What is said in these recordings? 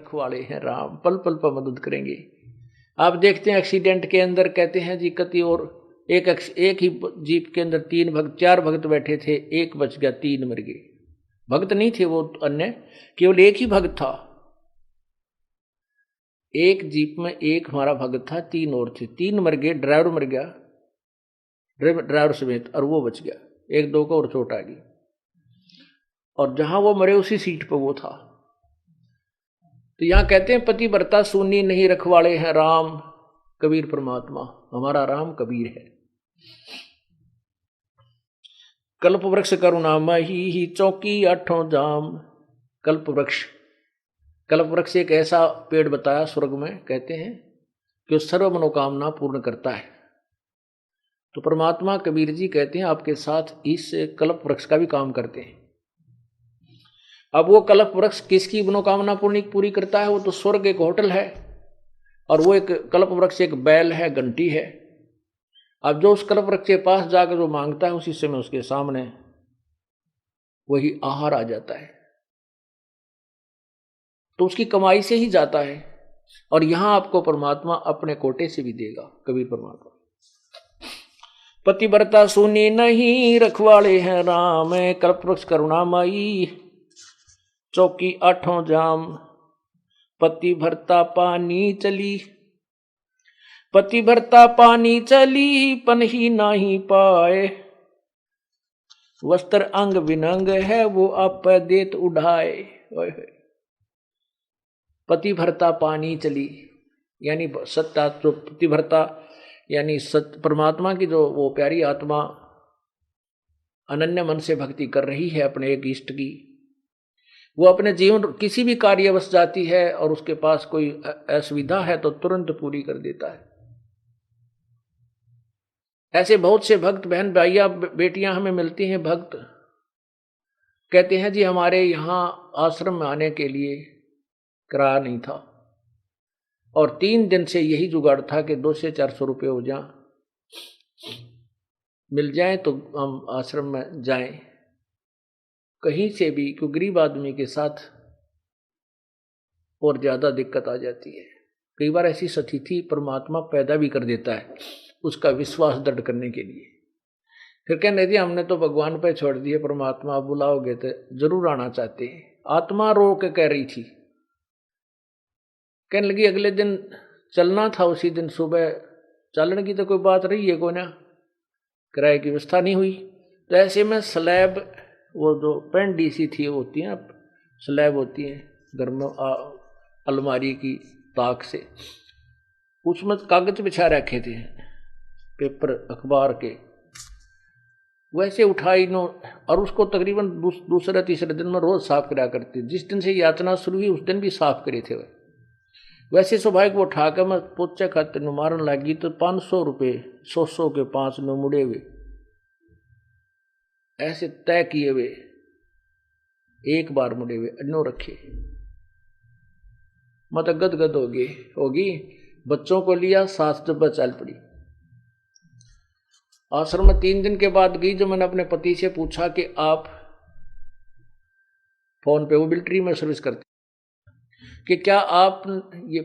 रखवाले हैं राम, पल पल पर मदद करेंगे। आप देखते हैं एक्सीडेंट के अंदर कहते हैं जी कति और एक ही जीप के अंदर 4 भक्त बैठे थे, एक बच गया, 3 मर गए। भक्त नहीं थे वो अन्य, केवल एक ही भक्त था। एक जीप में एक हमारा भक्त था, 3 और थे, 3 मर गए, ड्राइवर मर गया, ड्राइवर समेत, और वो बच गया, 1-2 को और चोट आ गई। और जहां वो मरे उसी सीट पर वो था। तो यहां कहते हैं पतिव्रता सुनी नहीं रखवाले हैं राम, कबीर परमात्मा, हमारा राम कबीर है। कल्प वृक्ष करुणामयी ही चौकी 8 जाम। कल्प वृक्ष एक ऐसा पेड़ बताया स्वर्ग में, कहते हैं कि सर्व मनोकामना पूर्ण करता है। तो परमात्मा कबीर जी कहते हैं आपके साथ इस कल्प वृक्ष का भी काम करते हैं। अब वो कल्प वृक्ष किसकी मनोकामना पूरी करता है? वो तो स्वर्ग एक होटल है, और वो एक कल्प वृक्ष एक बैल है, घंटी है। अब जो उस कल्प वृक्ष के पास जाकर जो मांगता है, उसी समय उसके सामने वही आहार आ जाता है। तो उसकी कमाई से ही जाता है, और यहां आपको परमात्मा अपने कोटे से भी देगा। कबीर परमात्मा पतिव्रता सुनी नहीं रखवाले हैं राम, कल्प वृक्ष करुणामयी चौकी 8 जाम। पति भरता पानी चली, पति भरता पानी चली, पन ही नहीं पाए, वस्त्र अंग विनंग है वो आप देत उड़ाए। पति भरता पानी चली, यानी सत्ता जो पति भरता यानी सत्य परमात्मा की जो वो प्यारी आत्मा अनन्य मन से भक्ति कर रही है अपने एक इष्ट की, वो अपने जीवन किसी भी कार्यवश जाती है और उसके पास कोई असुविधा है तो तुरंत पूरी कर देता है। ऐसे बहुत से भक्त बहन भाइयां बेटियां हमें मिलती हैं। भक्त कहते हैं जी हमारे यहाँ आश्रम में आने के लिए किराया नहीं था, और 3 दिन से यही जुगाड़ था कि 200 से 400 रुपये हो जाए, मिल जाए तो हम आश्रम में जाएं कहीं से भी, क्योंकि गरीब आदमी के साथ और ज्यादा दिक्कत आ जाती है। कई बार ऐसी स्थिति परमात्मा पैदा भी कर देता है उसका विश्वास दृढ़ करने के लिए। फिर कहने दी हमने तो भगवान पे छोड़ दिए, परमात्मा बुलाओगे तो जरूर आना चाहते हैं। आत्मा रो के कह रही थी, कहने लगी अगले दिन चलना था, उसी दिन सुबह चलने की तो कोई बात रही है को ना, किराए की व्यवस्था नहीं हुई। तो ऐसे में स्लैब, वो जो पेंडी सी थी होती है, स्लैब होती है घर में अलमारी की ताक से, उसमें कागज बिछा रखे थे, पेपर अखबार के, वैसे उठाई नो, और उसको तकरीबन दूसरे तीसरे दिन में रोज साफ करा करती। जिस दिन से यातना शुरू हुई उस दिन भी साफ करे थे वैसे स्वाभाविक वो उठा कर मैं पोचे खाते न मारन लगी तो 500 रुपये 100 के 5 में मुड़े हुए ऐसे तय किए हुए, एक बार मुड़े हुए अन्नो रखे। मत गदगद होगी। बच्चों को लिया, सास जब चल पड़ी। आश्रम में 3 दिन के बाद गई, जब मैंने अपने पति से पूछा कि आप फोन पे वो मिलिट्री में सर्विस करते कि क्या आप ये,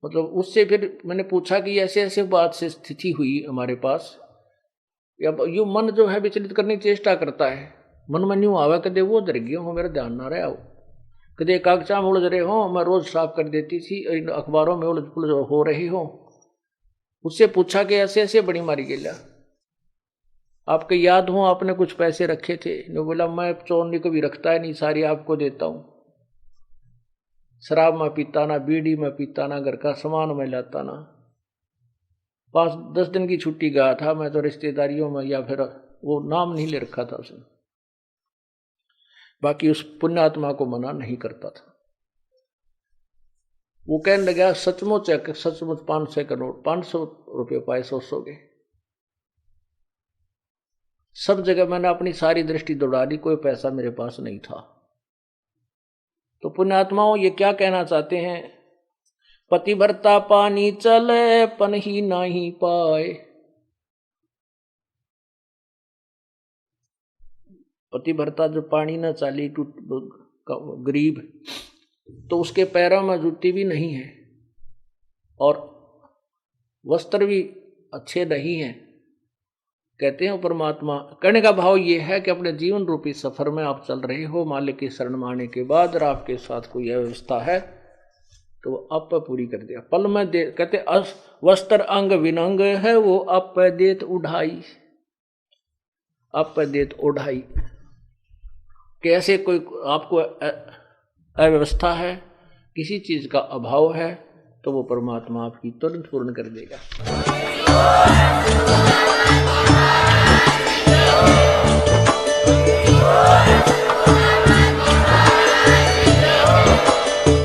मतलब उससे फिर मैंने पूछा कि ऐसे ऐसे बात से स्थिति हुई हमारे पास, यू मन जो है विचलित करने की चेष्टा करता है। मन में न्यू आवा कदे वो डर गया हो, मेरा ध्यान ना रहा हो, कदे कागजा में उलझ रहे हो, मैं रोज साफ कर देती थी, अखबारों में उलझ पुलझ हो रही हो। उससे पूछा कि ऐसे ऐसे बड़ी मारी गेला, आपके याद हो आपने कुछ पैसे रखे थे? ने बोला मैं चोरनी को भी रखता है नहीं, सारी आपको देता हूं। शराब में पीता ना, बीड़ी में पीता ना, घर का सामान में लाता ना। 5-10 दिन की छुट्टी गया था मैं तो रिश्तेदारियों में, या फिर वो नाम नहीं ले रखा था उसने, बाकी उस पुण्यात्मा को मना नहीं करता था। वो कहने लगा सचमुच 500 का नोट, 500 रुपये पाए 100 के। सब जगह मैंने अपनी सारी दृष्टि दौड़ा दी, कोई पैसा मेरे पास नहीं था। तो पुण्यात्माओं ये क्या कहना चाहते हैं? पतिव्रता पानी चले पन ही नहीं पाए। पतिव्रता जो पानी न चाली गरीब, तो उसके पैरों में जूती भी नहीं है और वस्त्र भी अच्छे नहीं हैं। कहते हैं परमात्मा, कहने का भाव ये है कि अपने जीवन रूपी सफर में आप चल रहे हो, मालिक की शरण माने के बाद और आपके साथ कोई व्यवस्था है तो वो आप पूरी कर दिया। पल में दे, कहते वस्त्र अंग विनंग है वो आप देत उढ़ाई, आप देत उढ़ाई। कैसे कोई आपको अव्यवस्था है, किसी चीज का अभाव है, तो वो परमात्मा आपकी तुरंत पूर्ण कर देगा।